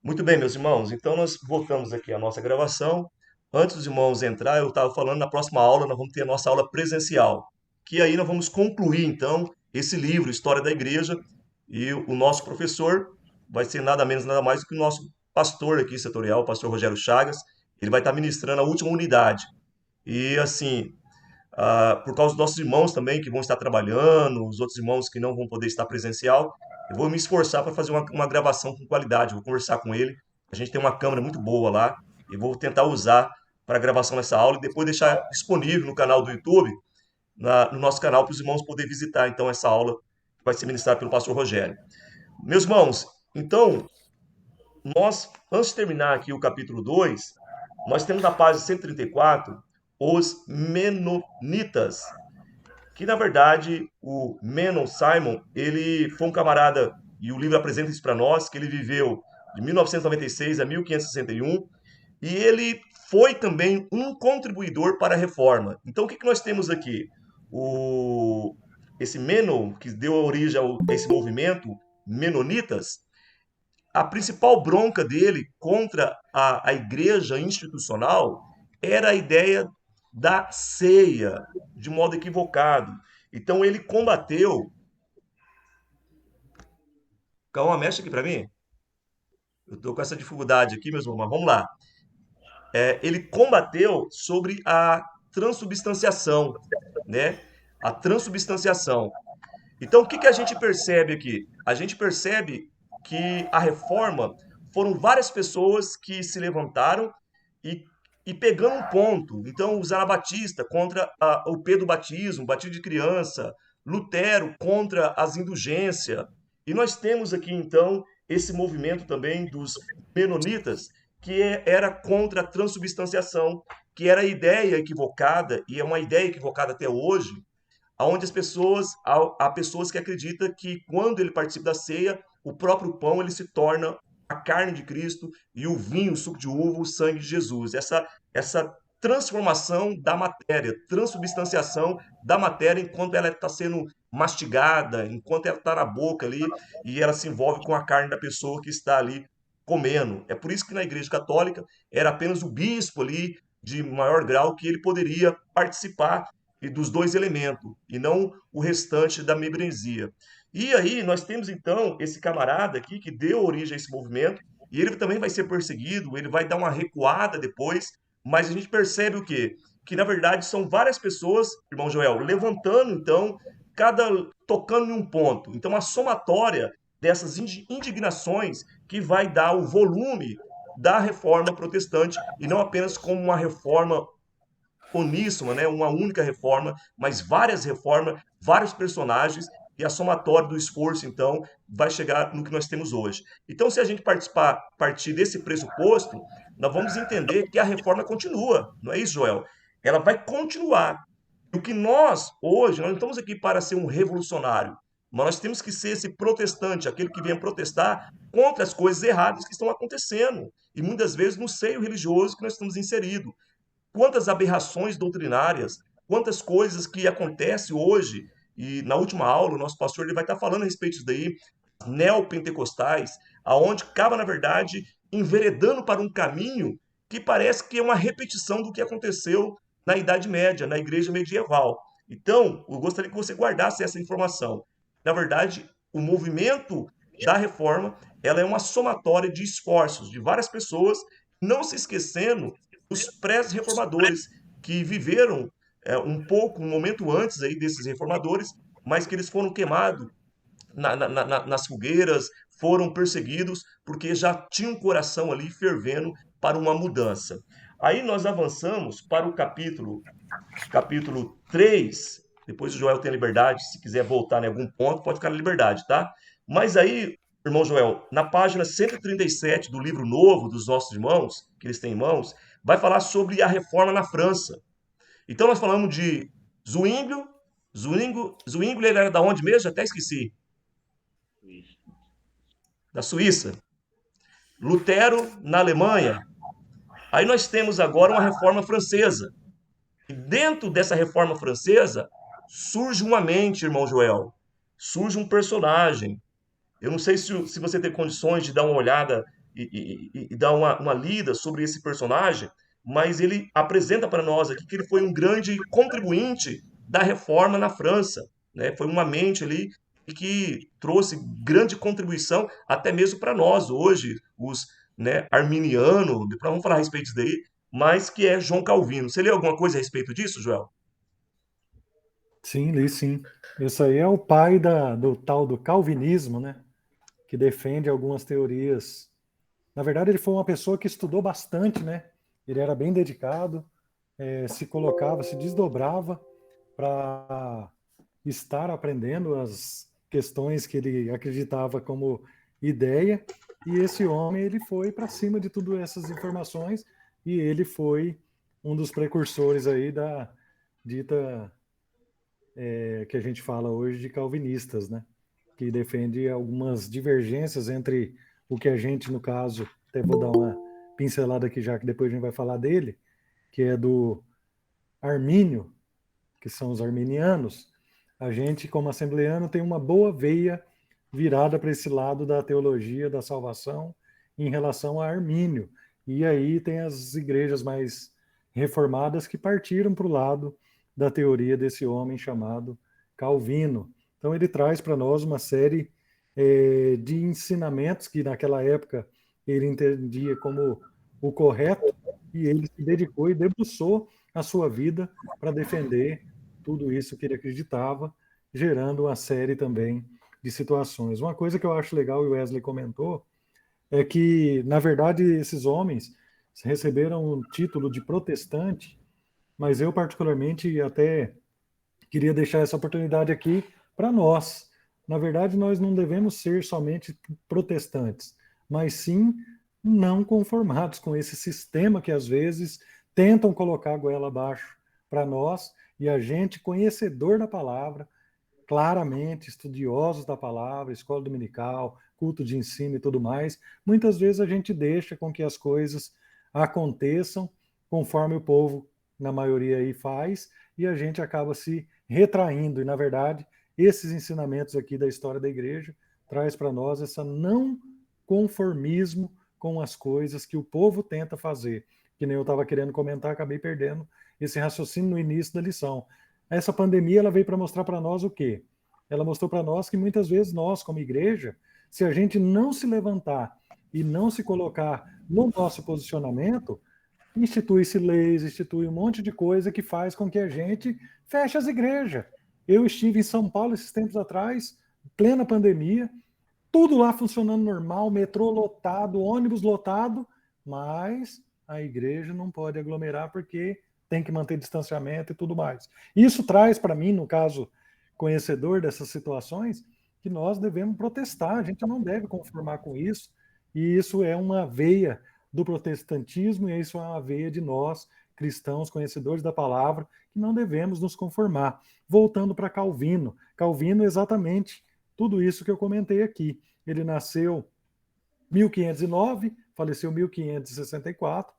Muito bem, meus irmãos. Então, nós voltamos aqui à nossa gravação. Antes dos irmãos entrar, eu estava falando, na próxima aula nós vamos ter a nossa aula presencial, que aí nós vamos concluir, então, esse livro, História da Igreja, e o nosso professor vai ser nada menos, nada mais do que o nosso pastor aqui setorial, o pastor Rogério Chagas. Ele vai estar ministrando a última unidade. E, assim, por causa dos nossos irmãos também que vão estar trabalhando, os outros irmãos que não vão poder estar presencial, eu vou me esforçar para fazer uma gravação com qualidade. Vou conversar com ele. A gente tem uma câmera muito boa lá e vou tentar usar para a gravação dessa aula e depois deixar disponível no canal do YouTube, no nosso canal, para os irmãos poderem visitar então essa aula que vai ser ministrada pelo pastor Rogério. Meus irmãos, então, antes de terminar aqui o capítulo 2, nós temos na página 134 os Menonitas, que na verdade o Menon Simon, ele foi um camarada, e o livro apresenta isso para nós, que ele viveu de 1996 a 1561, e ele foi também um contribuidor para a reforma. Então o que nós temos aqui? O, esse Menon, que deu origem a esse movimento, Menonitas, a principal bronca dele contra a igreja institucional era a ideia da ceia, de modo equivocado. Então ele combateu. Calma, mexe aqui para mim. Eu estou com essa dificuldade aqui, meus irmãos, mas vamos lá. Ele combateu sobre a transubstanciação, né? A transubstanciação. Então, o que a gente percebe aqui? A gente percebe que a reforma foram várias pessoas que se levantaram e, e pegando um ponto. Então, os anabatistas contra o Pedro Batismo, batismo de criança, Lutero contra as indulgências. E nós temos aqui, então, esse movimento também dos menonitas, que era contra a transubstanciação, que era a ideia equivocada, e é uma ideia equivocada até hoje, onde há pessoas que acreditam que quando ele participa da ceia, o próprio pão ele se torna a carne de Cristo e o vinho, o suco de uva, o sangue de Jesus. Essa transformação da matéria, transubstanciação da matéria enquanto ela está sendo mastigada, enquanto ela está na boca ali e ela se envolve com a carne da pessoa que está ali comendo. É por isso que na Igreja Católica era apenas o bispo ali de maior grau que ele poderia participar e dos dois elementos, e não o restante da membresia. E aí nós temos então esse camarada aqui que deu origem a esse movimento, e ele também vai ser perseguido, ele vai dar uma recuada depois, mas a gente percebe o quê? Que na verdade são várias pessoas, irmão Joel, levantando então, cada tocando em um ponto. Então a somatória dessas indignações que vai dar o volume da reforma protestante e não apenas como uma reforma uníssona, né? Uma única reforma, mas várias reformas, vários personagens, e a somatória do esforço, então, vai chegar no que nós temos hoje. Então, se a gente partir desse pressuposto, nós vamos entender que a reforma continua, não é isso, Joel? Ela vai continuar. O que nós, hoje, nós não estamos aqui para ser um revolucionário, mas nós temos que ser esse protestante, aquele que vem protestar contra as coisas erradas que estão acontecendo, e muitas vezes no seio religioso que nós estamos inseridos. Quantas aberrações doutrinárias, quantas coisas que acontecem hoje, e na última aula o nosso pastor ele vai estar falando a respeito disso daí, neopentecostais, aonde acaba, na verdade, enveredando para um caminho que parece que é uma repetição do que aconteceu na Idade Média, na igreja medieval. Então, eu gostaria que você guardasse essa informação. Na verdade, o movimento da reforma, ela é uma somatória de esforços de várias pessoas, não se esquecendo os pré-reformadores que viveram um pouco, um momento antes aí desses reformadores, mas que eles foram queimados nas fogueiras, foram perseguidos porque já tinham um coração ali fervendo para uma mudança. Aí nós avançamos para o capítulo 3. Depois o Joel tem a liberdade, se quiser voltar em algum ponto, pode ficar na liberdade, tá? Mas aí, irmão Joel, na página 137 do livro novo dos nossos irmãos, que eles têm em mãos, vai falar sobre a reforma na França. Então nós falamos de Zwinglio. Zwinglio ele era da onde mesmo? Até esqueci. Da Suíça. Lutero na Alemanha. Aí nós temos agora uma reforma francesa. E dentro dessa reforma francesa surge uma mente, irmão Joel. Surge um personagem. Eu não sei se você tem condições de dar uma olhada e dar uma lida sobre esse personagem, mas ele apresenta para nós aqui que ele foi um grande contribuinte da reforma na França, né? Foi uma mente ali e que trouxe grande contribuição até mesmo para nós hoje, os, né, arminiano, depois vamos falar a respeito disso daí, mas que é João Calvino. Você leu alguma coisa a respeito disso, Joel? Sim, li sim. Isso aí é o pai do tal do calvinismo, né? Que defende algumas teorias. Na verdade, ele foi uma pessoa que estudou bastante, né? Ele era bem dedicado, se colocava, se desdobrava para estar aprendendo as questões que ele acreditava como ideia. E esse homem, ele foi para cima de todas essas informações e ele foi um dos precursores aí da dita que a gente fala hoje de calvinistas, né? Que defende algumas divergências entre o que a gente, no caso, até vou dar uma pincelada aqui já que depois a gente vai falar dele, que é do Armínio, que são os arminianos. A gente, como assembleano, tem uma boa veia virada para esse lado da teologia da salvação em relação a Armínio. E aí tem as igrejas mais reformadas que partiram para o lado da teoria desse homem chamado Calvino. Então ele traz para nós uma série de ensinamentos que naquela época ele entendia como o correto e ele se dedicou e debruçou a sua vida para defender tudo isso que ele acreditava, gerando uma série também de situações. Uma coisa que eu acho legal, e o Wesley comentou, é que, na verdade, esses homens receberam o título de protestante, mas eu, particularmente, até queria deixar essa oportunidade aqui para nós. Na verdade, nós não devemos ser somente protestantes, mas sim não conformados com esse sistema que às vezes tentam colocar a goela abaixo para nós e a gente, conhecedor da palavra, claramente estudiosos da palavra, escola dominical, culto de ensino e tudo mais, muitas vezes a gente deixa com que as coisas aconteçam conforme o povo, na maioria aí, faz, e a gente acaba se retraindo. E, na verdade, esses ensinamentos aqui da história da igreja traz para nós essa não conformismo com as coisas que o povo tenta fazer. Que nem eu estava querendo comentar, acabei perdendo esse raciocínio no início da lição. Essa pandemia ela veio para mostrar para nós o quê? Ela mostrou para nós que muitas vezes nós, como igreja, se a gente não se levantar e não se colocar no nosso posicionamento, institui-se leis, institui um monte de coisa que faz com que a gente feche as igrejas. Eu estive em São Paulo esses tempos atrás, plena pandemia, tudo lá funcionando normal, metrô lotado, ônibus lotado, mas a igreja não pode aglomerar porque tem que manter distanciamento e tudo mais. Isso traz para mim, no caso, conhecedor dessas situações, que nós devemos protestar, a gente não deve conformar com isso, e isso é uma veia do protestantismo, e isso é uma veia de nós, cristãos, conhecedores da palavra, que não devemos nos conformar. Voltando para Calvino, Calvino exatamente tudo isso que eu comentei aqui. Ele nasceu em 1509, faleceu em 1564,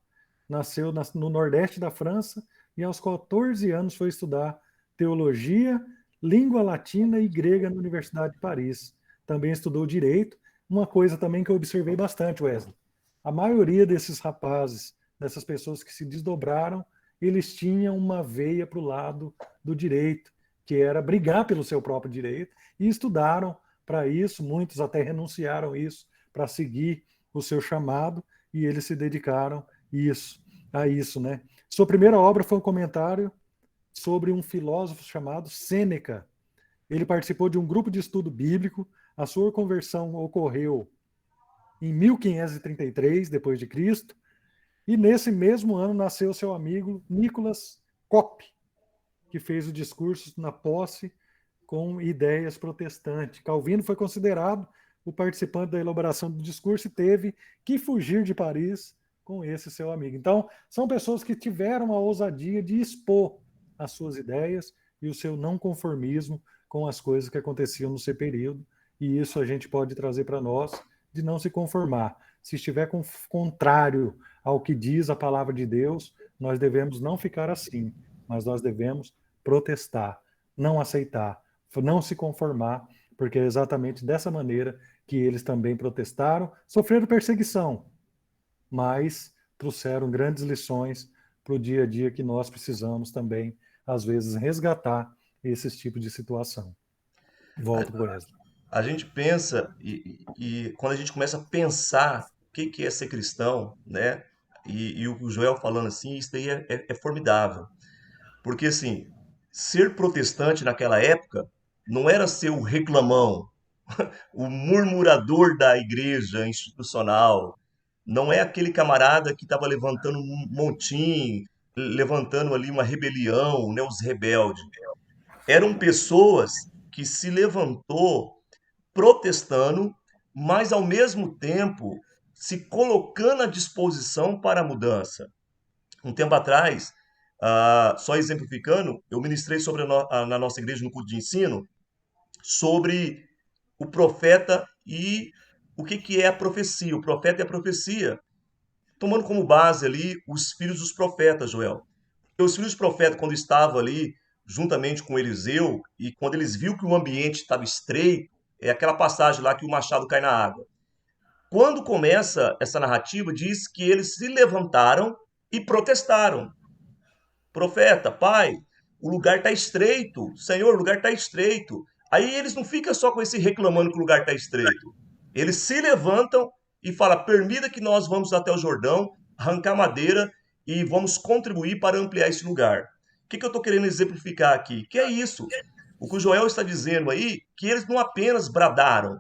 nasceu no nordeste da França e aos 14 anos foi estudar teologia, língua latina e grega na Universidade de Paris. Também estudou direito, uma coisa também que eu observei bastante, Wesley. A maioria desses rapazes, dessas pessoas que se desdobraram, eles tinham uma veia para o lado do direito, que era brigar pelo seu próprio direito, e estudaram para isso, muitos até renunciaram isso para seguir o seu chamado, e eles se dedicaram a isso, né? Sua primeira obra foi um comentário sobre um filósofo chamado Sêneca. Ele participou de um grupo de estudo bíblico, a sua conversão ocorreu em 1533 depois de Cristo, e nesse mesmo ano nasceu seu amigo Nicolas Cop, que fez o discurso na posse com ideias protestantes. Calvino foi considerado o participante da elaboração do discurso e teve que fugir de Paris com esse seu amigo. Então, são pessoas que tiveram a ousadia de expor as suas ideias e o seu não conformismo com as coisas que aconteciam no seu período, e isso a gente pode trazer para nós, de não se conformar. Se estiver contrário ao que diz a palavra de Deus, nós devemos não ficar assim, mas nós devemos protestar, não aceitar, não se conformar, porque é exatamente dessa maneira que eles também protestaram, sofreram perseguição, mas trouxeram grandes lições para o dia a dia que nós precisamos também, às vezes, resgatar esses tipos de situação. Volto para o Wesley. A gente pensa, e quando a gente começa a pensar o que que é ser cristão, né? E o Joel falando assim, isso daí é formidável. Porque, assim, ser protestante naquela época não era ser o reclamão, o murmurador da igreja institucional. Não é aquele camarada que estava levantando um montim, levantando ali uma rebelião, né, os rebeldes. Eram pessoas que se levantou protestando, mas ao mesmo tempo se colocando à disposição para a mudança. Um tempo atrás, só exemplificando, eu ministrei sobre na nossa igreja no culto de ensino sobre o profeta e o que, que é a profecia. O profeta é a profecia, tomando como base ali os filhos dos profetas, Joel. Porque os filhos dos profetas, quando estavam ali juntamente com Eliseu, e quando eles viram que o ambiente estava estreito, é aquela passagem lá que o machado cai na água. Quando começa essa narrativa, diz que eles se levantaram e protestaram. Profeta, pai, o lugar está estreito. Senhor, o lugar está estreito. Aí eles não ficam só com esse reclamando que o lugar está estreito. Eles se levantam e falam: permita que nós vamos até o Jordão, arrancar madeira e vamos contribuir para ampliar esse lugar. O que eu estou querendo exemplificar aqui? Que é isso. O que o Joel está dizendo aí, que eles não apenas bradaram,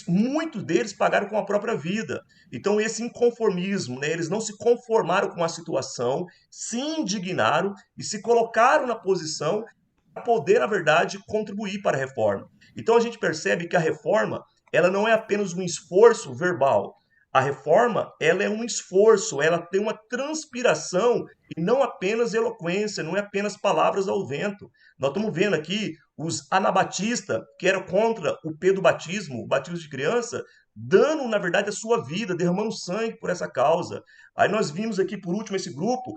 muitos deles pagaram com a própria vida. Então, esse inconformismo, né, eles não se conformaram com a situação, se indignaram e se colocaram na posição para poder, na verdade, contribuir para a reforma. Então, a gente percebe que a reforma, ela não é apenas um esforço verbal. A reforma, ela é um esforço, ela tem uma transpiração e não apenas eloquência, não é apenas palavras ao vento. Nós estamos vendo aqui os anabatistas, que eram contra o pedobatismo, o batismo de criança, dando, na verdade, a sua vida, derramando sangue por essa causa. Aí nós vimos aqui, por último, esse grupo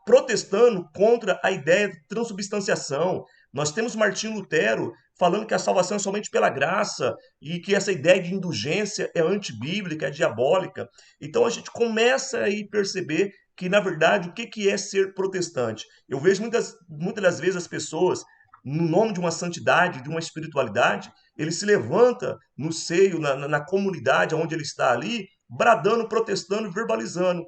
protestando contra a ideia de transubstanciação. Nós temos Martinho Lutero falando que a salvação é somente pela graça e que essa ideia de indulgência é antibíblica, é diabólica. Então a gente começa a perceber que, na verdade, o que é ser protestante? Eu vejo muitas das vezes as pessoas, no nome de uma santidade, de uma espiritualidade, ele se levanta no seio, na comunidade onde ele está ali, bradando, protestando, verbalizando.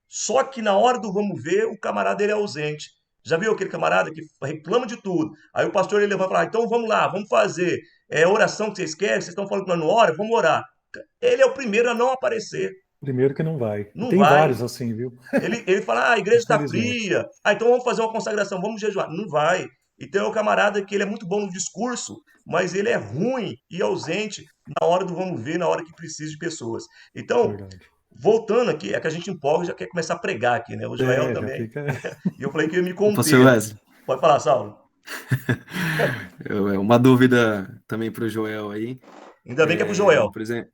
Só que na hora do vamos ver, o camarada ele é ausente. Já viu aquele camarada que reclama de tudo? Aí o pastor ele levanta e fala: então vamos lá, vamos fazer. É a oração que vocês querem, vocês estão falando que nós não ora, vamos orar. Ele é o primeiro a não aparecer. Primeiro que não vai. E Não tem vai. vários assim, viu? Ele fala: a igreja está Infelizmente. fria. Então vamos fazer uma consagração, vamos jejuar. Não vai. Então é o camarada que ele é muito bom no discurso, mas ele é ruim e ausente na hora do vamos ver, na hora que precisa de pessoas. Então, Verdade. voltando aqui, é que a gente empolga e já quer começar a pregar aqui, né? O Joel Já também. fica. E eu falei que eu ia me O pastor conter. Wesley, Pode falar, Saulo. uma dúvida também para o Joel aí. Ainda bem que é pro Joel. Por exemplo,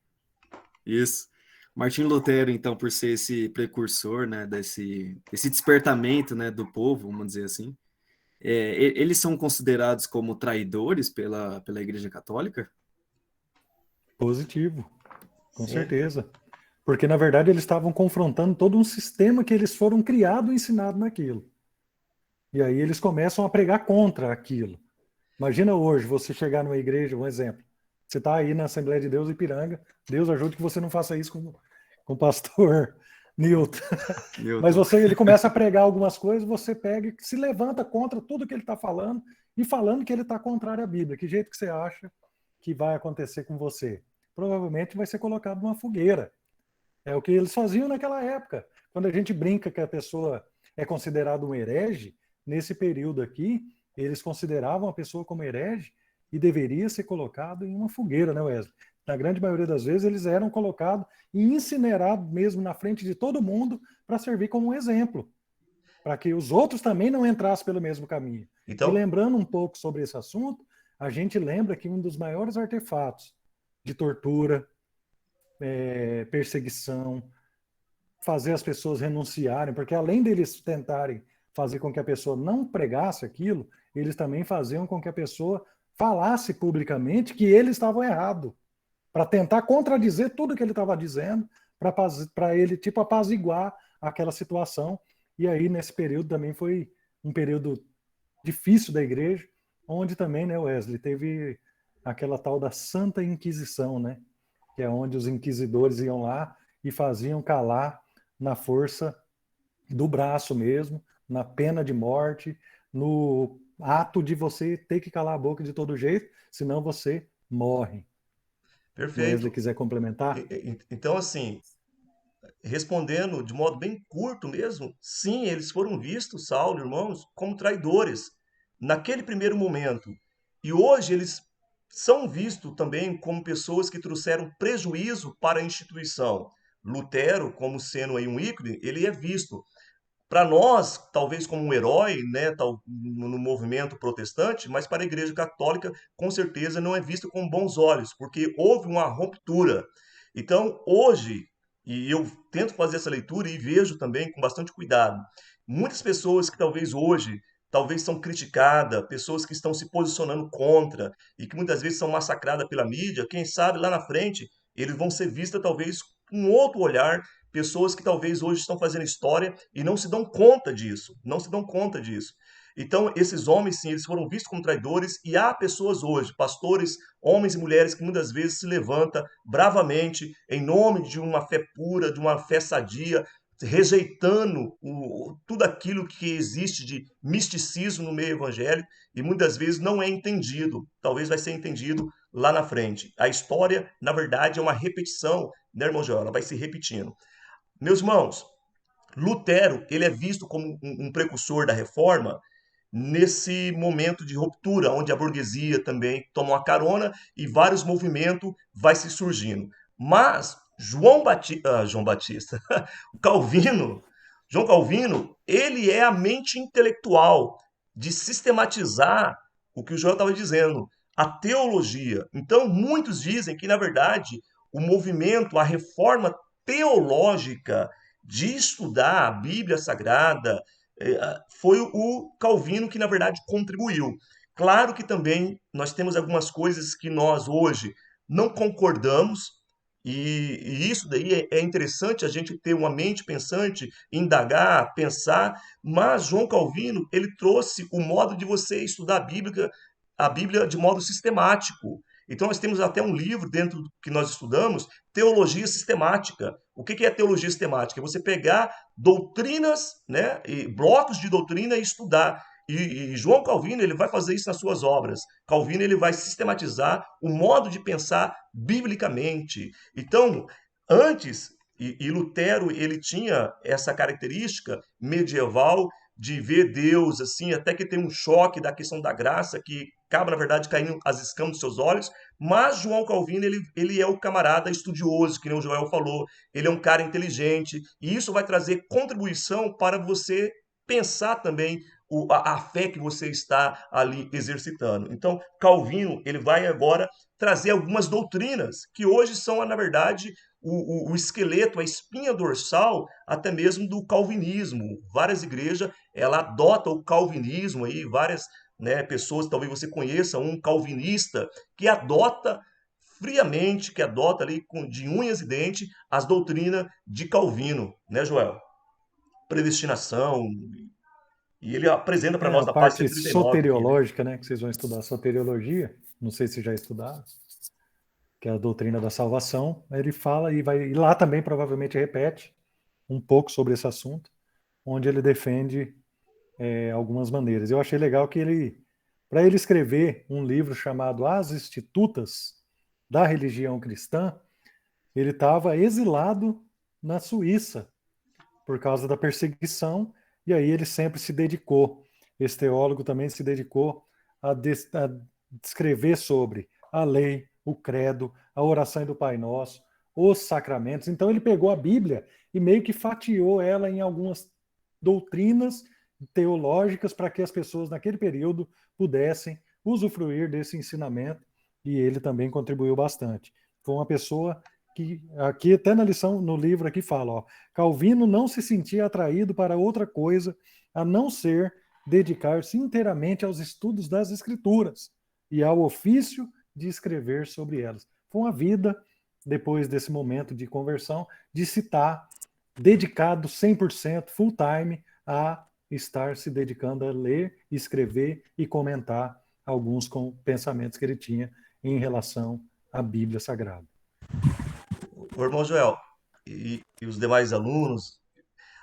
isso. Martinho Lutero, então, por ser esse precursor, né, desse despertamento, né, do povo, vamos dizer assim, eles são considerados como traidores pela Igreja Católica? Positivo, com Sim. certeza. Porque, na verdade, eles estavam confrontando todo um sistema que eles foram criados e ensinados naquilo. E aí eles começam a pregar contra aquilo. Imagina hoje você chegar numa igreja, um exemplo. Você está aí na Assembleia de Deus Ipiranga, Deus ajude que você não faça isso com o pastor Newton. Mas ele começa a pregar algumas coisas, você pega e se levanta contra tudo que ele está falando e falando que ele está contrário à Bíblia. Que jeito que você acha que vai acontecer com você? Provavelmente vai ser colocado numa fogueira. É o que eles faziam naquela época. Quando a gente brinca que a pessoa é considerada um herege, nesse período aqui, eles consideravam a pessoa como herege e deveria ser colocado em uma fogueira, né, Wesley? Na grande maioria das vezes, eles eram colocados e incinerados mesmo na frente de todo mundo para servir como um exemplo, para que os outros também não entrassem pelo mesmo caminho. E Então, lembrando um pouco sobre esse assunto, a gente lembra que um dos maiores artefatos de tortura, perseguição, fazer as pessoas renunciarem, porque além deles tentarem fazer com que a pessoa não pregasse aquilo, eles também faziam com que a pessoa falasse publicamente que eles estavam errados. para tentar contradizer tudo que ele estava dizendo, para ele, tipo, apaziguar aquela situação. E aí, nesse período, também foi um período difícil da igreja, onde também, né, Wesley, teve aquela tal da Santa Inquisição, né, que é onde os inquisidores iam lá e faziam calar na força do braço mesmo, na pena de morte, no ato de você ter que calar a boca de todo jeito, senão você morre. Se o Wesley Perfeito. quiser complementar. Então, assim, respondendo de modo bem curto mesmo, sim, eles foram vistos, Saulo, irmãos, como traidores naquele primeiro momento. E hoje eles são vistos também como pessoas que trouxeram prejuízo para a instituição. Lutero, como sendo aí um ícone, ele é visto para nós, talvez como um herói, né, no movimento protestante, mas para a Igreja Católica, com certeza não é visto com bons olhos, porque houve uma ruptura. Então, hoje, e eu tento fazer essa leitura e vejo também com bastante cuidado, muitas pessoas que talvez hoje talvez são criticadas, pessoas que estão se posicionando contra e que muitas vezes são massacradas pela mídia, quem sabe lá na frente eles vão ser vistas talvez com um outro olhar, pessoas que talvez hoje estão fazendo história e não se dão conta disso, não se dão conta disso. Então, esses homens, sim, eles foram vistos como traidores e há pessoas hoje, pastores, homens e mulheres, que muitas vezes se levantam bravamente em nome de uma fé pura, de uma fé sadia, rejeitando tudo aquilo que existe de misticismo no meio evangélico e muitas vezes não é entendido. Talvez vai ser entendido lá na frente. A história, na verdade, é uma repetição, né, irmão Joel? Ela vai se repetindo. Meus irmãos, Lutero, ele é visto como um precursor da reforma nesse momento de ruptura, onde a burguesia também toma uma carona e vários movimentos vai se surgindo. Mas João Batista, Calvino, João Calvino, ele é a mente intelectual de sistematizar o que o João estava dizendo, a teologia. Então, muitos dizem que, na verdade, o movimento, a reforma teológica de estudar a Bíblia Sagrada, foi o Calvino que, na verdade, contribuiu. Claro que também nós temos algumas coisas que nós hoje não concordamos, e isso daí é interessante a gente ter uma mente pensante, indagar, pensar, mas João Calvino, ele trouxe o modo de você estudar a Bíblia de modo sistemático. Então nós temos até um livro dentro do que nós estudamos, Teologia Sistemática. O que é teologia sistemática? É você pegar doutrinas, né, e blocos de doutrina e estudar. E João Calvino ele vai fazer isso nas suas obras. Calvino ele vai sistematizar o modo de pensar biblicamente. Então, antes, e Lutero ele tinha essa característica medieval de ver Deus assim, até que tem um choque da questão da graça que acaba, na verdade, caindo as escamas dos seus olhos, mas João Calvino, ele é o camarada estudioso, que nem o Joel falou, ele é um cara inteligente, e isso vai trazer contribuição para você pensar também a fé que você está ali exercitando. Então, Calvino, ele vai agora trazer algumas doutrinas que hoje são, na verdade, o esqueleto, a espinha dorsal, até mesmo do calvinismo. Várias igrejas, ela adota o calvinismo aí, várias, né, pessoas, talvez você conheça um calvinista que adota friamente, que adota ali de unhas e dentes as doutrinas de Calvino, né, Joel? Predestinação, e ele apresenta para nós A na página parte 139 aqui, né? soteriológica, né, que vocês vão estudar soteriologia, não sei se já estudaram, que é a doutrina da salvação, ele fala e lá também provavelmente repete um pouco sobre esse assunto, onde ele defende algumas maneiras. Eu achei legal que para ele escrever um livro chamado As Institutas da Religião Cristã, ele estava exilado na Suíça por causa da perseguição, e aí ele sempre se dedicou, esse teólogo também se dedicou a descrever sobre a lei, o credo, a oração do Pai Nosso, os sacramentos. Então ele pegou a Bíblia e meio que fatiou ela em algumas doutrinas teológicas para que as pessoas naquele período pudessem usufruir desse ensinamento, e ele também contribuiu bastante. Foi uma pessoa que, aqui até na lição, no livro aqui fala, ó, Calvino não se sentia atraído para outra coisa a não ser dedicar-se inteiramente aos estudos das Escrituras e ao ofício de escrever sobre elas. Foi uma vida depois desse momento de conversão, de se estar dedicado 100%, full time, a estar se dedicando a ler, escrever e comentar alguns com pensamentos que ele tinha em relação à Bíblia Sagrada. Ô, irmão Joel, e os demais alunos,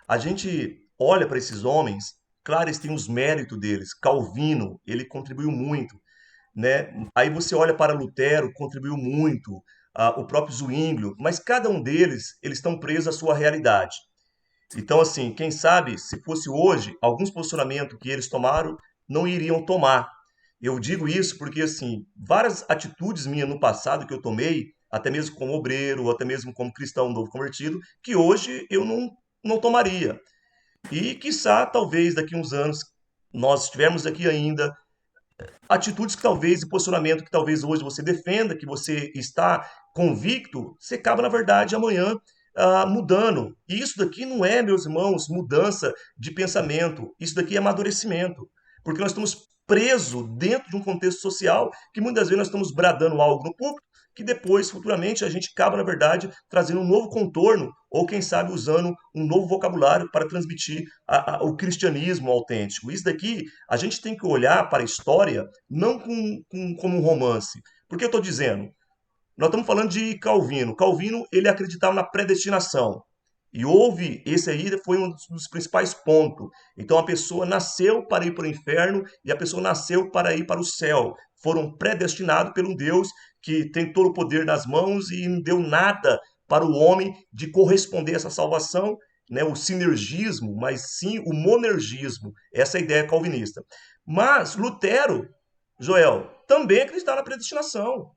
a gente olha para esses homens, claro, eles têm os méritos deles. Calvino, ele contribuiu muito, né? Aí você olha para Lutero, contribuiu muito, o próprio Zwinglio, mas cada um deles, eles estão presos à sua realidade. Então, assim, quem sabe, se fosse hoje, alguns posicionamentos que eles tomaram, não iriam tomar. Eu digo isso porque, assim, várias atitudes minhas no passado que eu tomei, até mesmo como obreiro, ou até mesmo como cristão novo convertido, que hoje eu não tomaria. E, quiçá, talvez daqui a uns anos, nós estivermos aqui ainda, atitudes que talvez, e posicionamento que talvez hoje você defenda, que você está convicto, você acaba, na verdade, amanhã mudando. E isso daqui não é, meus irmãos, mudança de pensamento. Isso daqui é amadurecimento. Porque nós estamos presos dentro de um contexto social que muitas vezes nós estamos bradando algo no público que depois, futuramente, a gente acaba, na verdade, trazendo um novo contorno ou, quem sabe, usando um novo vocabulário para transmitir o cristianismo autêntico. Isso daqui, a gente tem que olhar para a história não como um romance. Por que eu estou dizendo? Nós estamos falando de Calvino. Calvino, ele acreditava na predestinação. E houve, esse aí foi um dos principais pontos. Então a pessoa nasceu para ir para o inferno e a pessoa nasceu para ir para o céu. Foram predestinados por um Deus que tem todo o poder nas mãos e não deu nada para o homem de corresponder a essa salvação, né? O sinergismo, mas sim o monergismo. Essa é a ideia calvinista. Mas Lutero, Joel, também acreditava na predestinação.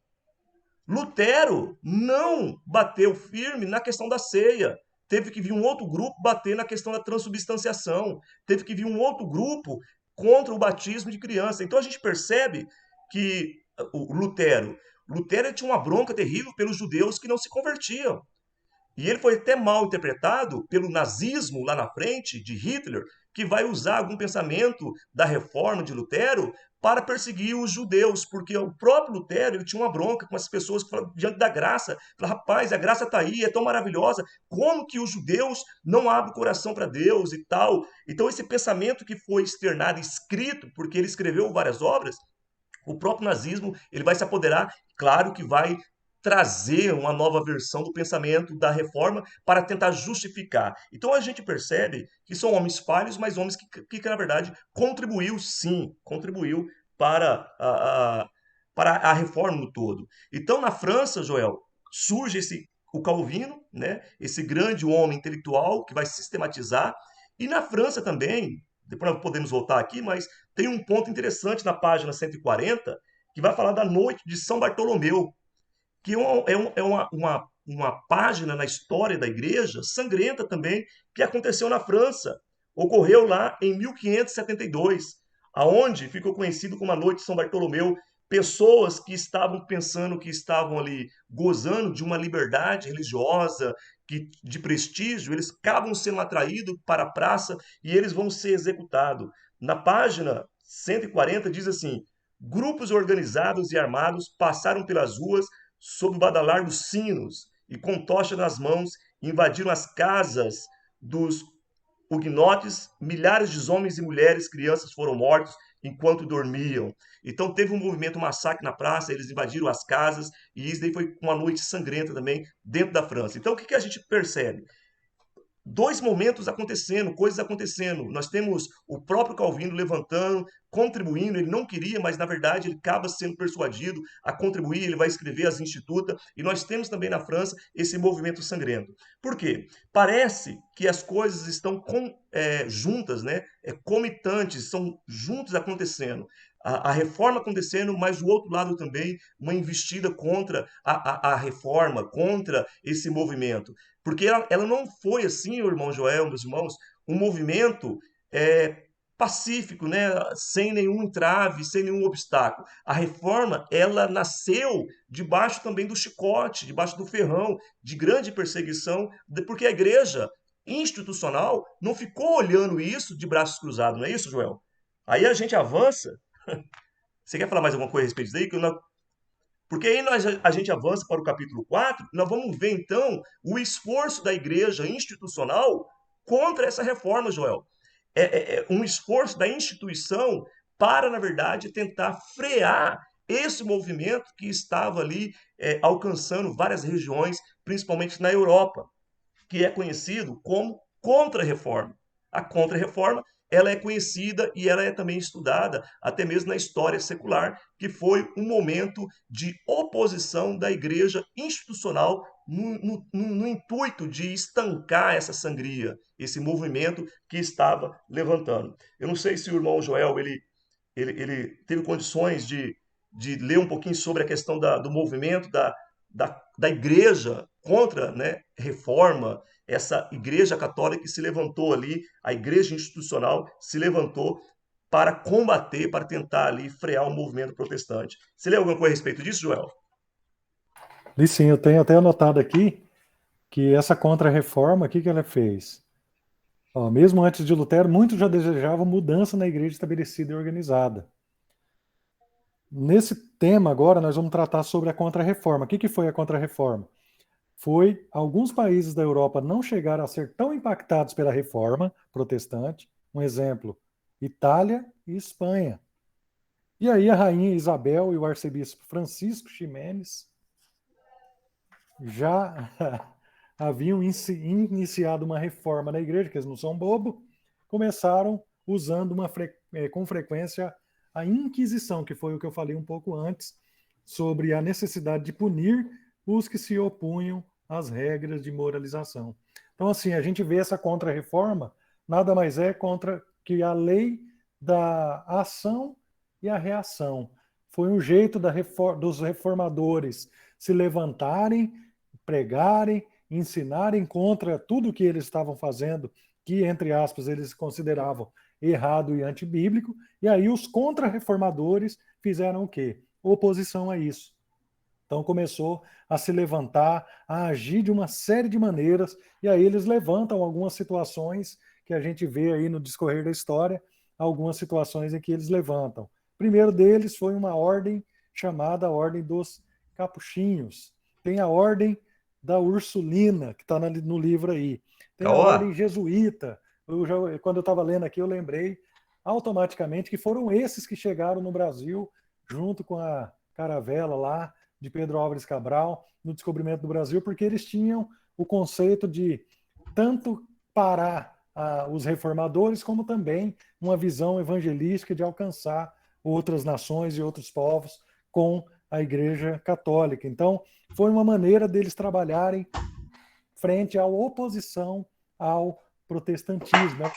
Lutero não bateu firme na questão da ceia. Teve que vir um outro grupo bater na questão da transubstanciação. Teve que vir um outro grupo contra o batismo de criança. Então a gente percebe que o Lutero tinha uma bronca terrível pelos judeus que não se convertiam. E ele foi até mal interpretado pelo nazismo lá na frente, de Hitler, que vai usar algum pensamento da reforma de Lutero para perseguir os judeus, porque o próprio Lutero ele tinha uma bronca com as pessoas que falam, diante da graça. Fala, rapaz, a graça está aí, é tão maravilhosa, como que os judeus não abrem o coração para Deus e tal? Então esse pensamento que foi externado, escrito, porque ele escreveu várias obras, o próprio nazismo ele vai se apoderar, claro que vai trazer uma nova versão do pensamento da reforma para tentar justificar. Então a gente percebe que são homens falhos, mas homens que na verdade, contribuiu sim, contribuiu para para a reforma no todo. Então na França, Joel, surge o Calvino, né, esse grande homem intelectual que vai sistematizar, e na França também, depois nós podemos voltar aqui, mas tem um ponto interessante na página 140, que vai falar da noite de São Bartolomeu, que uma página na história da igreja sangrenta também, que aconteceu na França. Ocorreu lá em 1572, aonde ficou conhecido como a Noite de São Bartolomeu. Pessoas que estavam pensando que estavam ali gozando de uma liberdade religiosa, de prestígio, eles acabam sendo atraídos para a praça e eles vão ser executados. Na página 140 diz assim: grupos organizados e armados passaram pelas ruas sob o badalar dos sinos e com tocha nas mãos invadiram as casas dos huguenotes. Milhares de homens e mulheres, crianças foram mortos enquanto dormiam. Então teve um movimento, um massacre na praça, eles invadiram as casas e isso daí foi uma noite sangrenta também dentro da França. Então o que a gente percebe? Dois momentos acontecendo, coisas acontecendo. Nós temos o próprio Calvino levantando, contribuindo, ele não queria, mas na verdade ele acaba sendo persuadido a contribuir, ele vai escrever as Institutas, e nós temos também na França esse movimento sangrento. Por quê? Parece que as coisas estão juntas, né? Comitantes, são juntos acontecendo. A reforma acontecendo, mas do outro lado também uma investida contra a reforma, contra esse movimento. Porque ela não foi assim, irmão Joel, meus irmãos, um movimento pacífico, né? Sem nenhum entrave, sem nenhum obstáculo. A reforma, ela nasceu debaixo também do chicote, debaixo do ferrão, de grande perseguição, porque a igreja institucional não ficou olhando isso de braços cruzados, não é isso, Joel? Aí a gente avança. Você quer falar mais alguma coisa a respeito disso aí? Porque aí a gente avança para o capítulo 4, nós vamos ver então o esforço da igreja institucional contra essa reforma, Joel. É um esforço da instituição para, na verdade, tentar frear esse movimento que estava ali alcançando várias regiões, principalmente na Europa, que é conhecido como contra-reforma. A contra-reforma ela é conhecida e ela é também estudada até mesmo na história secular, que foi um momento de oposição da igreja institucional no intuito de estancar essa sangria, esse movimento que estava levantando. Eu não sei se o irmão Joel ele teve condições de ler um pouquinho sobre a questão do movimento da igreja contra, né, reforma, essa igreja católica que se levantou ali, a igreja institucional se levantou para combater, para tentar ali frear o movimento protestante. Você lê alguma coisa a respeito disso, Joel? E sim, eu tenho até anotado aqui que essa contra-reforma, o que ela fez? Ó, mesmo antes de Lutero, muitos já desejavam mudança na igreja estabelecida e organizada. Nesse tema agora, nós vamos tratar sobre a contra-reforma. O que foi a contra-reforma? Foi alguns países da Europa não chegaram a ser tão impactados pela reforma protestante. Um exemplo, Itália e Espanha. E aí a rainha Isabel e o arcebispo Francisco Ximenes já haviam iniciado uma reforma na igreja, que eles não são bobo, começaram usando com frequência a Inquisição, que foi o que eu falei um pouco antes, sobre a necessidade de punir os que se opunham às regras de moralização. Então, assim, a gente vê essa contra-reforma, nada mais é contra que a lei da ação e a reação. Foi um jeito dos reformadores se levantarem, pregarem, ensinarem contra tudo que eles estavam fazendo, que, entre aspas, eles consideravam errado e antibíblico, e aí os contra-reformadores fizeram o quê? Oposição a isso. Então começou a se levantar, a agir de uma série de maneiras, e aí eles levantam algumas situações que a gente vê aí no discorrer da história, algumas situações em que eles levantam. O primeiro deles foi uma ordem chamada Ordem dos Capuchinhos. Tem a Ordem da Ursulina, que está no livro aí. Tem a Ordem Jesuíta. Quando eu estava lendo aqui, eu lembrei automaticamente que foram esses que chegaram no Brasil, junto com a caravela lá de Pedro Álvares Cabral, no descobrimento do Brasil, porque eles tinham o conceito de tanto parar os reformadores, como também uma visão evangelística de alcançar outras nações e outros povos com a Igreja Católica. Então, foi uma maneira deles trabalharem frente à oposição ao protestantismo.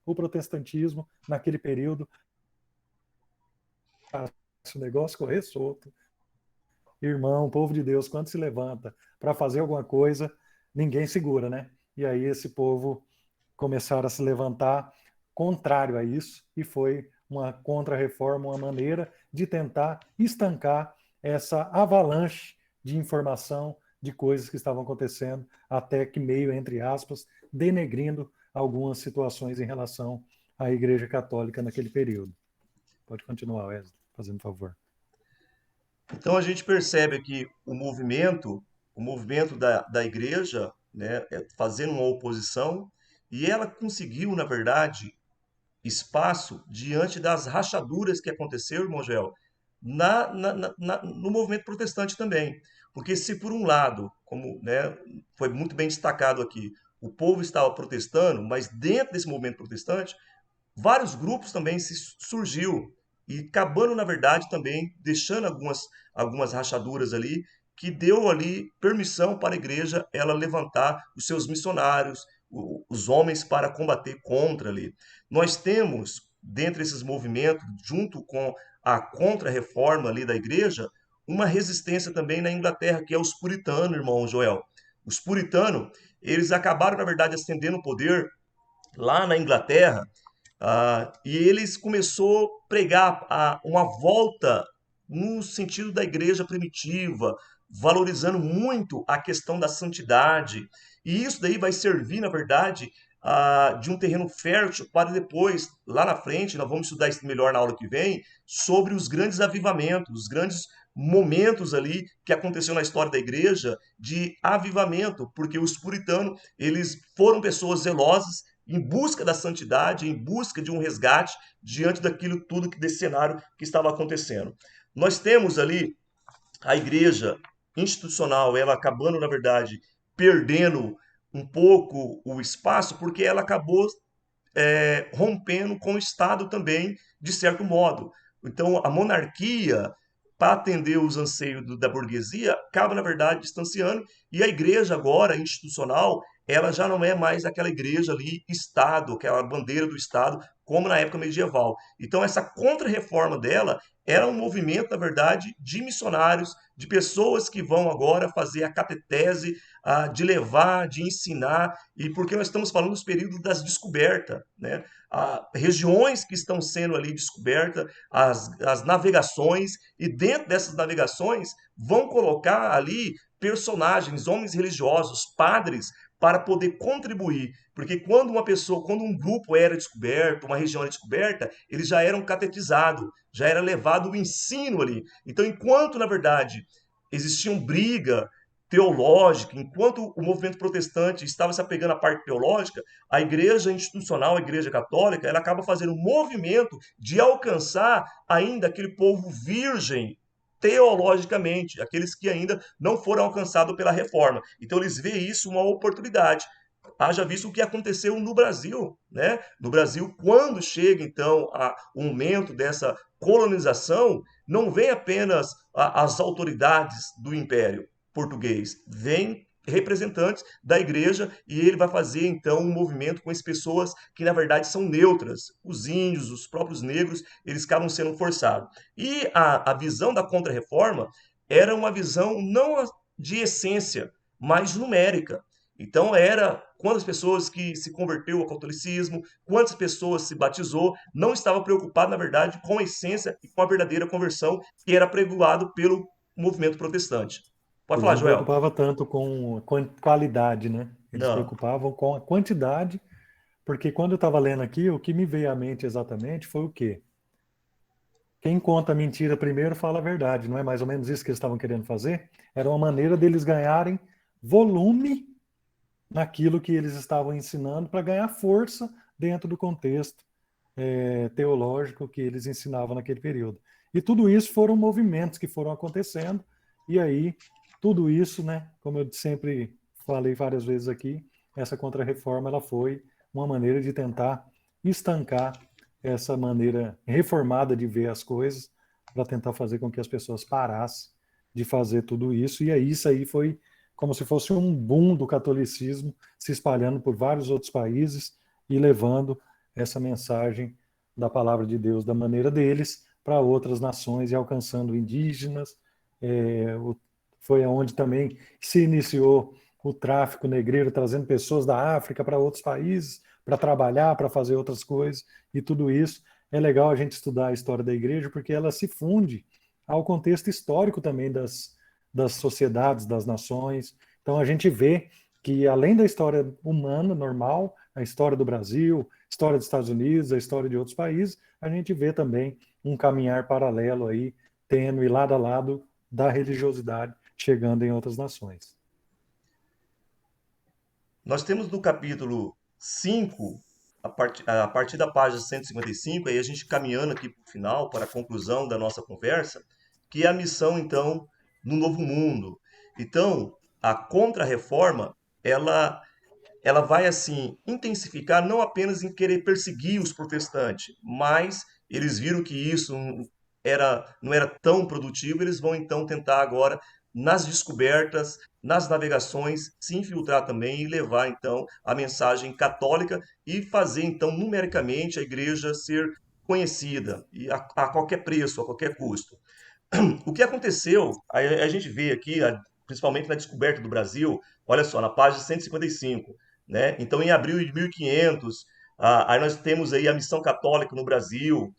O protestantismo, naquele período, se o negócio correr solto, irmão, povo de Deus, quando se levanta para fazer alguma coisa, ninguém segura, né? E aí esse povo começaram a se levantar contrário a isso, e foi uma contra-reforma, uma maneira de tentar estancar essa avalanche de informação de coisas que estavam acontecendo, até que meio, entre aspas, denegrindo algumas situações em relação à Igreja Católica naquele período. Pode continuar, Wesley, fazendo favor. Então a gente percebe aqui o movimento da igreja, né, fazendo uma oposição, e ela conseguiu, na verdade, espaço diante das rachaduras que aconteceram, irmão Joel, no movimento protestante também. Porque se por um lado, como, né, foi muito bem destacado aqui, o povo estava protestando, mas dentro desse movimento protestante, vários grupos também se surgiu e acabando, na verdade, também deixando algumas rachaduras ali, que deu ali permissão para a igreja ela levantar os seus missionários, os homens para combater contra ali. Nós temos, dentre esses movimentos, junto com a contra-reforma ali da igreja, uma resistência também na Inglaterra, que é os puritanos, irmão Joel. Os puritanos, eles acabaram, na verdade, ascendendo o poder lá na Inglaterra, e eles começou a pregar uma volta no sentido da igreja primitiva, valorizando muito a questão da santidade. E isso daí vai servir, na verdade, de um terreno fértil para depois, lá na frente, nós vamos estudar isso melhor na aula que vem, sobre os grandes avivamentos, os grandes momentos ali que aconteceu na história da igreja de avivamento, porque os puritanos, eles foram pessoas zelosas em busca da santidade, em busca de um resgate diante daquilo tudo desse cenário que estava acontecendo. Nós temos ali a igreja institucional, ela acabando, na verdade, perdendo um pouco o espaço, porque ela acabou rompendo com o Estado também, de certo modo. Então, a monarquia, para atender os anseios da burguesia, acaba, na verdade, distanciando, e a igreja agora, institucional, ela já não é mais aquela igreja ali, Estado, aquela bandeira do Estado, como na época medieval. Então, essa contra-reforma dela era um movimento, na verdade, de missionários, de pessoas que vão agora fazer a catetese, de levar, de ensinar, e porque nós estamos falando dos períodos das descobertas, né? Regiões que estão sendo ali descobertas, as navegações, e dentro dessas navegações vão colocar ali personagens, homens religiosos, padres, para poder contribuir. Porque quando uma pessoa, quando um grupo era descoberto, uma região era descoberta, eles já eram catetizados, já era levado o ensino ali. Então, enquanto, na verdade, existia briga teológica, enquanto o movimento protestante estava se apegando à parte teológica, a igreja institucional, a igreja católica, ela acaba fazendo um movimento de alcançar ainda aquele povo virgem teologicamente, aqueles que ainda não foram alcançados pela reforma. Então eles veem isso uma oportunidade. Haja visto o que aconteceu no Brasil, né? No Brasil, quando chega então o momento dessa colonização, não vem apenas as autoridades do Império Português, vem representantes da igreja e ele vai fazer então um movimento com as pessoas que na verdade são neutras, os índios, os próprios negros, eles acabam sendo forçados. E a visão da Contra-Reforma era uma visão não de essência, mas numérica. Então era quantas pessoas que se converteu ao catolicismo, quantas pessoas se batizou, não estava preocupado, na verdade, com a essência e com a verdadeira conversão que era pregoado pelo movimento protestante. Pode Eles falar, não Joel. preocupavam tanto com qualidade, né? Eles Não. preocupavam com a quantidade, porque quando eu estava lendo aqui, o que me veio à mente exatamente foi o quê? Quem conta a mentira primeiro fala a verdade, não é mais ou menos isso que eles estavam querendo fazer? Era uma maneira deles ganharem volume naquilo que eles estavam ensinando para ganhar força dentro do contexto teológico que eles ensinavam naquele período. E tudo isso foram movimentos que foram acontecendo, e aí tudo isso, né, como eu sempre falei várias vezes aqui, essa contra-reforma ela foi uma maneira de tentar estancar essa maneira reformada de ver as coisas, para tentar fazer com que as pessoas parassem de fazer tudo isso, e aí isso aí foi como se fosse um boom do catolicismo se espalhando por vários outros países e levando essa mensagem da palavra de Deus da maneira deles para outras nações e alcançando indígenas. Foi onde também se iniciou o tráfico negreiro, trazendo pessoas da África para outros países para trabalhar, para fazer outras coisas, e tudo isso é legal a gente estudar a história da igreja porque ela se funde ao contexto histórico também das sociedades, das nações. Então a gente vê que além da história humana normal, a história do Brasil, a história dos Estados Unidos, a história de outros países, a gente vê também um caminhar paralelo aí, tênue lado a lado da religiosidade chegando em outras nações. Nós temos no capítulo 5, a partir da página 155, aí a gente caminhando aqui para o final, para a conclusão da nossa conversa, que é a missão, então, no Novo Mundo. Então, a Contra-Reforma, ela vai, assim, intensificar não apenas em querer perseguir os protestantes, mas eles viram que isso não era tão produtivo, eles vão, então, tentar agora, nas descobertas, nas navegações, se infiltrar também e levar, então, a mensagem católica e fazer, então, numericamente a igreja ser conhecida e a qualquer preço, a qualquer custo. O que aconteceu, a gente vê aqui, principalmente na descoberta do Brasil, olha só, na página 155, né? Então, em abril de 1500, aí nós temos aí a missão católica no Brasil,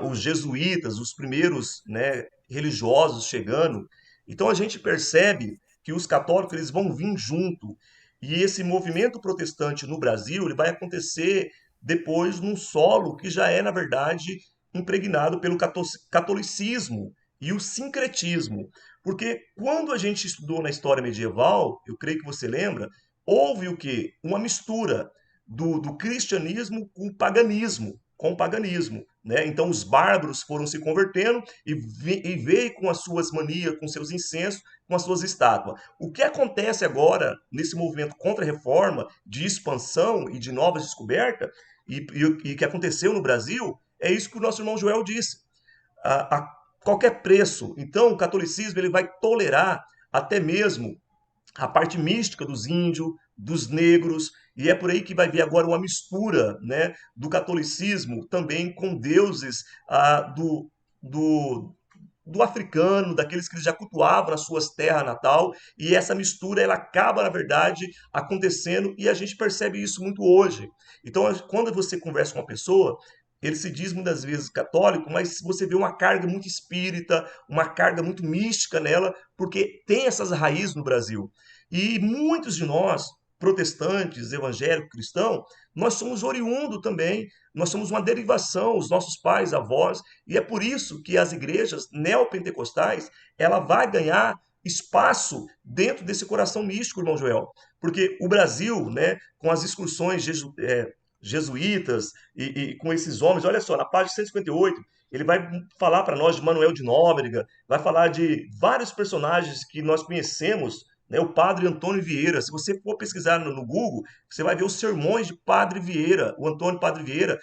os jesuítas, os primeiros, né, religiosos chegando. Então, a gente percebe que os católicos eles vão vir junto. E esse movimento protestante no Brasil, ele vai acontecer depois num solo que já é, na verdade, impregnado pelo catolicismo e o sincretismo. Porque quando a gente estudou na história medieval, eu creio que você lembra, houve o quê? Uma mistura do cristianismo com o paganismo, né? Então os bárbaros foram se convertendo e veio com as suas manias, com seus incensos, com as suas estátuas. O que acontece agora nesse movimento contra-reforma, de expansão e de novas descobertas, e que aconteceu no Brasil, é isso que o nosso irmão Joel disse. A qualquer preço. Então, o catolicismo ele vai tolerar até mesmo a parte mística dos índios, dos negros, e é por aí que vai vir agora uma mistura, né, do catolicismo também com deuses do africano, daqueles que eles já cultuavam nas suas terras natal, e essa mistura ela acaba, na verdade, acontecendo, e a gente percebe isso muito hoje. Então, quando você conversa com uma pessoa, ele se diz muitas vezes católico, mas você vê uma carga muito espírita, uma carga muito mística nela, porque tem essas raízes no Brasil. E muitos de nós, protestantes, evangélicos, cristãos, nós somos oriundo também, nós somos uma derivação, os nossos pais, avós, e é por isso que as igrejas neopentecostais, ela vai ganhar espaço dentro desse coração místico, irmão Joel. Porque o Brasil, né, com as excursões jesuítas e com esses homens, olha só, na página 158, ele vai falar para nós de Manuel de Nóbrega, vai falar de vários personagens que nós conhecemos, né, o padre Antônio Vieira. Se você for pesquisar no Google, você vai ver os sermões de Padre Vieira, o Antônio Padre Vieira.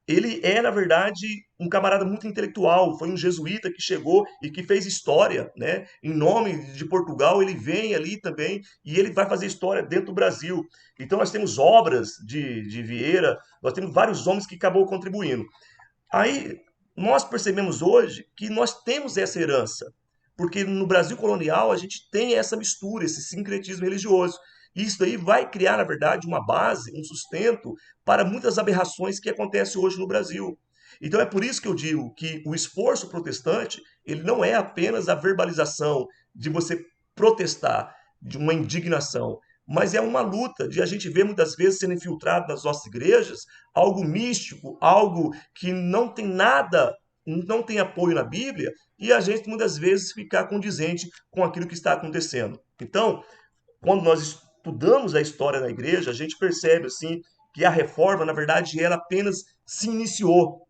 Ele é, na verdade, um camarada muito intelectual, foi um jesuíta que chegou e que fez história, né? Em nome de Portugal, ele vem ali também e ele vai fazer história dentro do Brasil. Então, nós temos obras de Vieira, nós temos vários homens que acabou contribuindo. Aí, nós percebemos hoje que nós temos essa herança, porque no Brasil colonial a gente tem essa mistura, esse sincretismo religioso. E isso daí vai criar, na verdade, uma base, um sustento para muitas aberrações que acontecem hoje no Brasil. Então é por isso que eu digo que o esforço protestante, ele não é apenas a verbalização de você protestar, de uma indignação, mas é uma luta de a gente ver muitas vezes sendo infiltrado nas nossas igrejas algo místico, algo que não tem nada, não tem apoio na Bíblia, e a gente muitas vezes ficar condizente com aquilo que está acontecendo. Então, quando nós estudamos a história da igreja, a gente percebe assim que a reforma, na verdade, ela apenas se iniciou,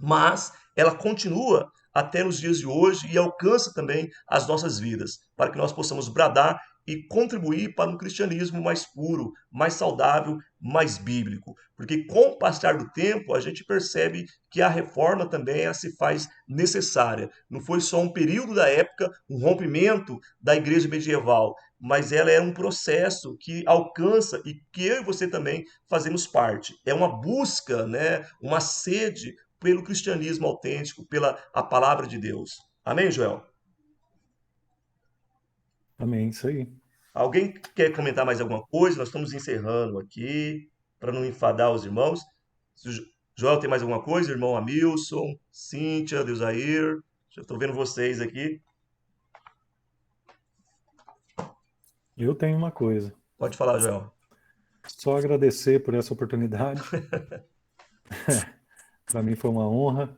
mas ela continua até nos dias de hoje e alcança também as nossas vidas, para que nós possamos bradar e contribuir para um cristianismo mais puro, mais saudável, mais bíblico. Porque com o passar do tempo, a gente percebe que a reforma também ela se faz necessária. Não foi só um período da época, um rompimento da igreja medieval, mas ela é um processo que alcança e que eu e você também fazemos parte. É uma busca, né, uma sede pelo cristianismo autêntico, pela a palavra de Deus. Amém, Joel? Amém, isso aí. Alguém quer comentar mais alguma coisa? Nós estamos encerrando aqui, para não enfadar os irmãos. Se o Joel tem mais alguma coisa? Irmão Amilson, Cíntia, Deusair, já estou vendo vocês aqui. Eu tenho uma coisa. Pode falar, Joel. Só agradecer por essa oportunidade. Para mim foi uma honra.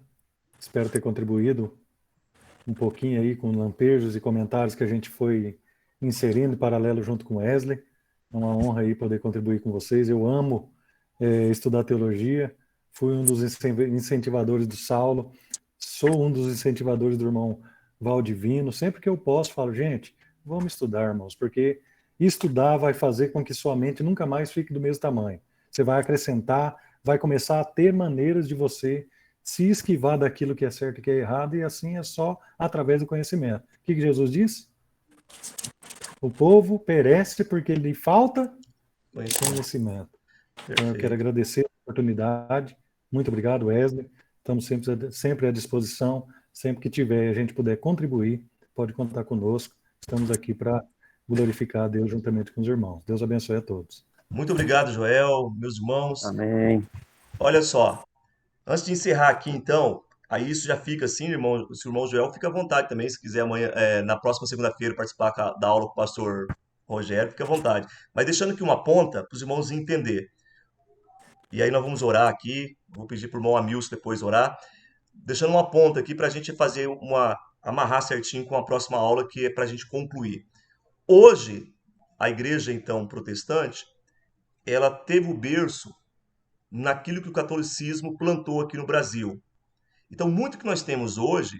Espero ter contribuído um pouquinho aí com lampejos e comentários que a gente foi inserindo em paralelo junto com Wesley. É uma honra aí poder contribuir com vocês. Eu amo estudar teologia. Fui um dos incentivadores do Saulo. Sou um dos incentivadores do irmão Valdivino. Sempre que eu posso, falo, gente, vamos estudar, irmãos, porque estudar vai fazer com que sua mente nunca mais fique do mesmo tamanho. Você vai acrescentar, vai começar a ter maneiras de você se esquivar daquilo que é certo e que é errado, e assim é só através do conhecimento. O que Jesus disse? O povo perece porque lhe falta conhecimento. Então eu quero agradecer a oportunidade. Muito obrigado, Wesley. Estamos sempre à disposição. Sempre que tiver a gente puder contribuir, pode contar conosco. Estamos aqui para glorificar a Deus juntamente com os irmãos. Deus abençoe a todos. Muito obrigado, Joel, meus irmãos. Amém. Olha só, antes de encerrar aqui, então, aí isso já fica assim, irmão, se o irmão Joel fica à vontade também, se quiser amanhã, na próxima segunda-feira, participar da aula com o pastor Rogério, fica à vontade. Mas deixando aqui uma ponta para os irmãos entender. E aí nós vamos orar aqui. Vou pedir para o irmão Amilson depois orar. Deixando uma ponta aqui para a gente fazer amarrar certinho com a próxima aula, que é para a gente concluir. Hoje, a igreja, então, protestante, ela teve o berço naquilo que o catolicismo plantou aqui no Brasil. Então, muito que nós temos hoje,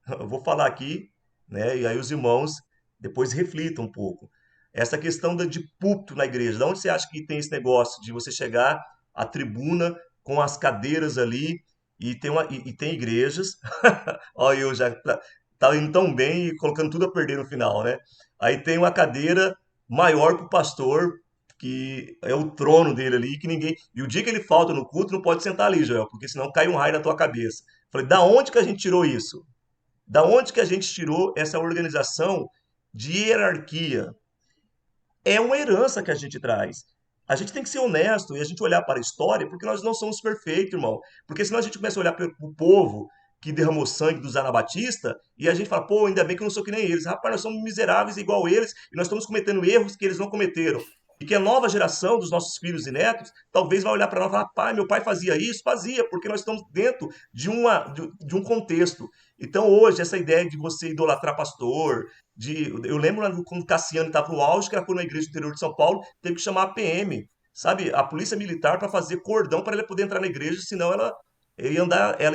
eu vou falar aqui, né, e aí os irmãos depois reflitam um pouco. Essa questão de púlpito na igreja, de onde você acha que tem esse negócio de você chegar à tribuna com as cadeiras ali e tem igrejas, olha eu já tá indo tão bem e colocando tudo a perder no final, né? Aí tem uma cadeira maior que o pastor, que é o trono dele ali, que ninguém. E o dia que ele falta no culto, não pode sentar ali, Joel, porque senão cai um raio na tua cabeça. Falei, da onde que a gente tirou isso? Da onde que a gente tirou essa organização de hierarquia? É uma herança que a gente traz. A gente tem que ser honesto e a gente olhar para a história, porque nós não somos perfeitos, irmão. Porque senão a gente começa a olhar para o povo que derramou sangue dos anabatistas e a gente fala, pô, ainda bem que eu não sou que nem eles. Rapaz, nós somos miseráveis igual eles e nós estamos cometendo erros que eles não cometeram. E que a nova geração dos nossos filhos e netos talvez vai olhar para nós e falar, pai, meu pai fazia isso? Fazia, porque nós estamos dentro de um contexto. Então, hoje, essa ideia de você idolatrar pastor, eu lembro quando o Cassiano estava no auge, que ela foi na igreja do interior de São Paulo, teve que chamar a PM, sabe, a polícia militar para fazer cordão para ela poder entrar na igreja, senão ela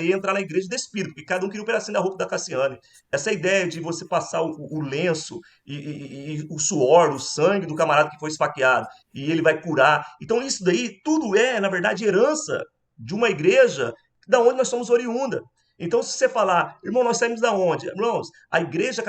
ia entrar na igreja despido, porque cada um queria um pedacinho da roupa da Cassiane. Essa ideia de você passar o lenço e o suor, o sangue do camarada que foi esfaqueado, e ele vai curar. Então, isso daí tudo é, na verdade, herança de uma igreja da onde nós somos oriunda. Então, se você falar, irmão, nós saímos da onde? Irmãos, a Igreja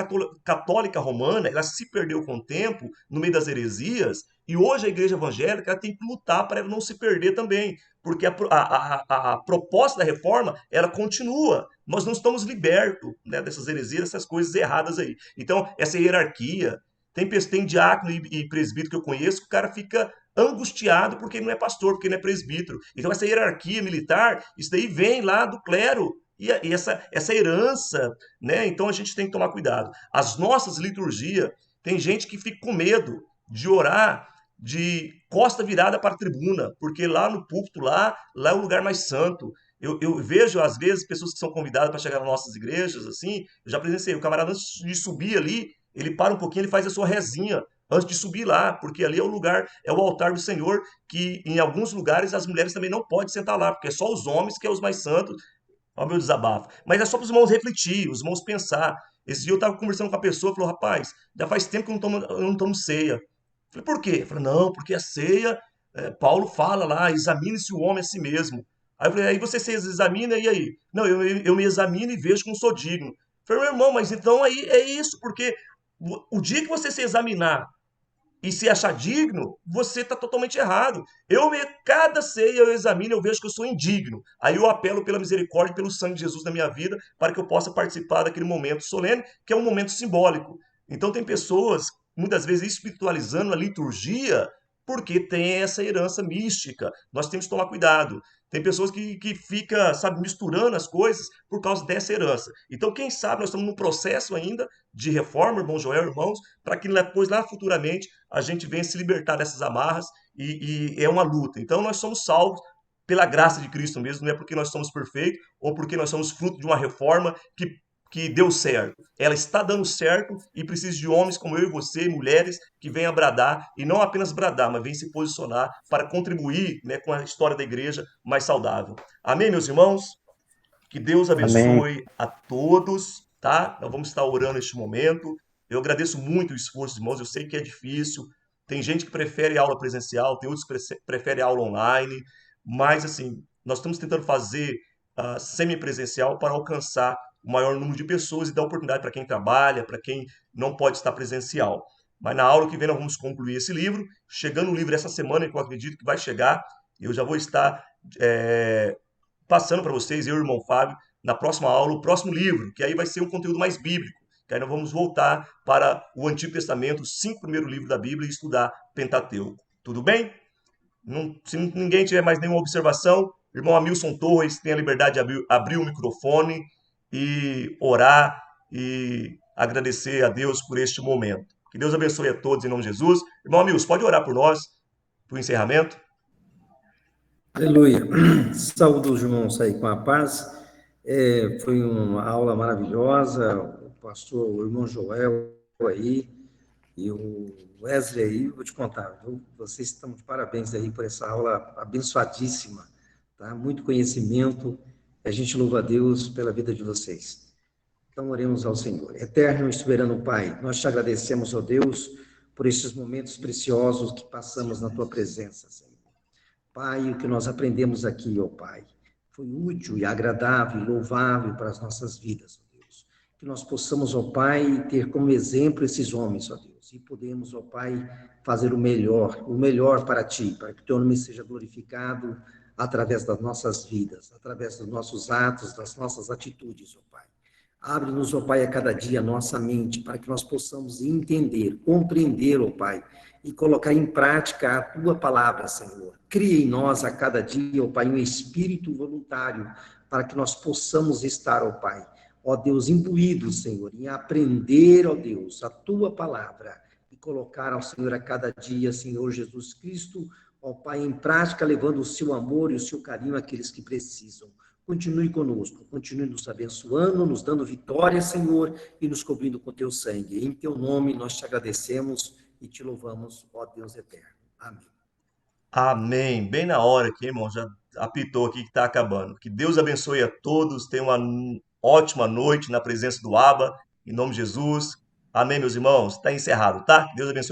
Católica Romana, ela se perdeu com o tempo, no meio das heresias, e hoje a Igreja Evangélica ela tem que lutar para ela não se perder também, porque a proposta da reforma, ela continua. Nós não estamos libertos, né, dessas heresias, dessas coisas erradas aí. Então, essa hierarquia, tem diácono e presbítero que eu conheço, que o cara fica angustiado porque ele não é pastor, porque ele não é presbítero. Então, essa hierarquia militar, isso daí vem lá do clero, e essa herança, né? Então a gente tem que tomar cuidado. As nossas liturgias, tem gente que fica com medo de orar de costa virada para a tribuna, porque lá no púlpito, lá é o lugar mais santo. Eu vejo, às vezes, pessoas que são convidadas para chegar nas nossas igrejas, assim, eu já presenciei, o camarada antes de subir ali, ele para um pouquinho, ele faz a sua rezinha, antes de subir lá, porque ali é o lugar, é o altar do Senhor, que em alguns lugares as mulheres também não podem sentar lá, porque é só os homens que é os mais santos. Olha o meu desabafo. Mas é só para os irmãos refletir, os irmãos pensar. Esse dia eu estava conversando com a pessoa, falou, rapaz, já faz tempo que eu não tomo ceia. Falei, por quê? Falei, não, porque a ceia, Paulo fala lá, examine-se o homem a si mesmo. Aí eu falei, aí você se examina, e aí? Não, eu me examino e vejo que não sou digno. Falei, meu irmão, mas então aí é isso, porque o dia que você se examinar e se achar digno, você está totalmente errado. Cada ceia eu examino, eu vejo que eu sou indigno. Aí eu apelo pela misericórdia e pelo sangue de Jesus na minha vida para que eu possa participar daquele momento solene, que é um momento simbólico. Então tem pessoas, muitas vezes, espiritualizando a liturgia porque tem essa herança mística. Nós temos que tomar cuidado. Tem pessoas que ficam, sabe, misturando as coisas por causa dessa herança. Então, quem sabe, nós estamos num processo ainda de reforma, irmão Joel, irmãos, para que depois, lá futuramente, a gente venha se libertar dessas amarras e é uma luta. Então, nós somos salvos pela graça de Cristo mesmo, não é porque nós somos perfeitos ou porque nós somos fruto de uma reforma que deu certo. Ela está dando certo e precisa de homens como eu e você, mulheres, que venham bradar, e não apenas bradar, mas venham se posicionar para contribuir, né, com a história da igreja mais saudável. Amém, meus irmãos? Que Deus Amém. abençoe a todos, tá? Nós vamos estar orando neste momento. Eu agradeço muito o esforço dos irmãos, eu sei que é difícil. Tem gente que prefere aula presencial, tem outros que preferem aula online, mas assim, nós estamos tentando fazer semipresencial para alcançar o maior número de pessoas e dar oportunidade para quem trabalha, para quem não pode estar presencial. Mas na aula que vem nós vamos concluir esse livro. Chegando o livro essa semana, que eu acredito que vai chegar, eu já vou estar passando para vocês, eu e o irmão Fábio, na próxima aula, o próximo livro, que aí vai ser um conteúdo mais bíblico, que aí nós vamos voltar para o Antigo Testamento, os 5 primeiros livros da Bíblia, e estudar Pentateuco. Tudo bem? Se ninguém tiver mais nenhuma observação, irmão Hamilton Torres tem a liberdade de abrir o microfone e orar e agradecer a Deus por este momento. Que Deus abençoe a todos em nome de Jesus. Irmão Amils, pode orar por nós, para o encerramento? Aleluia. Saúdo os irmãos aí com a paz. Foi uma aula maravilhosa. O pastor, o irmão Joel aí e o Wesley aí, vou te contar, viu? Vocês estão de parabéns aí por essa aula abençoadíssima, tá? Muito conhecimento. A gente louva a Deus pela vida de vocês. Então, oremos ao Senhor. Eterno e soberano Pai, nós te agradecemos, ó Deus, por estes momentos preciosos que passamos na tua presença, Senhor. Pai, o que nós aprendemos aqui, ó Pai, foi útil e agradável e louvável para as nossas vidas, ó Deus. Que nós possamos, ó Pai, ter como exemplo esses homens, ó Deus, e podemos, ó Pai, fazer o melhor para Ti, para que o Teu nome seja glorificado através das nossas vidas, através dos nossos atos, das nossas atitudes, ó Pai. Abre-nos, ó Pai, a cada dia a nossa mente, para que nós possamos entender, compreender, ó Pai, e colocar em prática a Tua palavra, Senhor. Cria em nós a cada dia, ó Pai, um espírito voluntário, para que nós possamos estar, ó Pai, ó Deus, imbuídos, Senhor, em aprender, ó Deus, a Tua palavra, e colocar ao Senhor a cada dia, Senhor Jesus Cristo, ó Pai, em prática, levando o Seu amor e o Seu carinho àqueles que precisam. Continue conosco, continue nos abençoando, nos dando vitória, Senhor, e nos cobrindo com Teu sangue. Em Teu nome nós te agradecemos e te louvamos, ó Deus eterno. Amém. Amém. Bem na hora aqui, irmão, já apitou aqui que está acabando. Que Deus abençoe a todos, tenham uma ótima noite na presença do Abba, em nome de Jesus. Amém, meus irmãos. Está encerrado, tá? Que Deus abençoe.